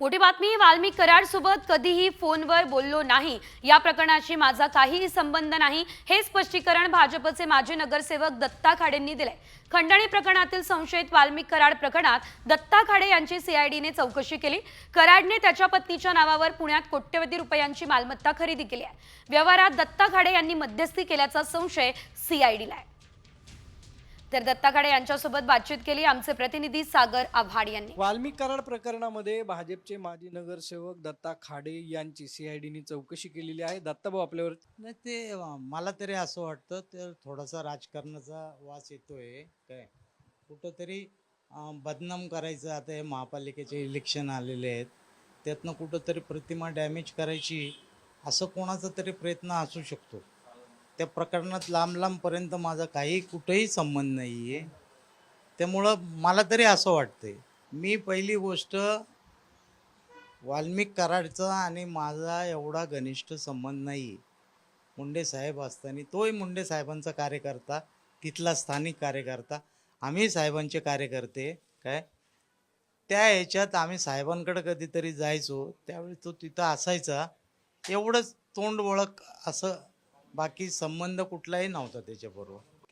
मोठी बातमी वाल्मिक कराडसोबत कधीही फोनवर बोललो नाही, या प्रकरणाशी माझा काहीही संबंध नाही, हे स्पष्टीकरण भाजपचे माजी नगरसेवक दत्ता खाडेंनी दिले। खंडणी प्रकरणातील संशयित वाल्मिक कराड प्रकरणात दत्ता खाडे यांची सीआयडीने चौकशी केली। कराडने त्याच्या पत्नीच्या नावावर पुण्यात कोट्यवधी रुपयांची मालमत्ता खरेदी केली आहे। व्यवहारात दत्ता खाडे यांनी मध्यस्थी केल्याचा संशय सीआयडीला आहे। तर दत्ता खाडे यांच्यासोबत बातचीत केली आमचे प्रतिनिधी सागर आव्हाड यांनी। वाल्मिक कराड प्रकरणामध्ये भाजपचे माजी नगरसेवक दत्ता खाडे यांची सीआयडीने चौकशी केलेली आहे। दत्ताभाऊ आपल्यावर नाही ते मला तरी असं वाटतं तर थोडासा राजकारणाचा वास येतोय काय कुठंतरी बदनाम करायचं। आता हे महापालिकेचे इलेक्शन आलेले आहेत त्यातनं कुठंतरी प्रतिमा डॅमेज करायची असं कोणाचा तरी प्रयत्न असू शकतो। त्या प्रकरणात लांब लांबपर्यंत माझा काही कुठेही संबंध नाही आहे। त्यामुळं मला तरी असं वाटतंय, मी पहिली गोष्ट वाल्मिक कराडचा आणि माझा एवढा घनिष्ठ संबंध नाही। मुंडे साहेब असताना तोही मुंडे साहेबांचा कार्यकर्ता, तिथला स्थानिक कार्यकर्ता, आम्ही साहेबांचे कार्यकर्ते काय त्या ह्याच्यात आम्ही साहेबांकडे कधीतरी जायचो त्यावेळी तो तिथं असायचा, एवढंच तोंड ओळख, असं बाकी संबंध कुठलाही नव्हता त्याच्याबरोबर।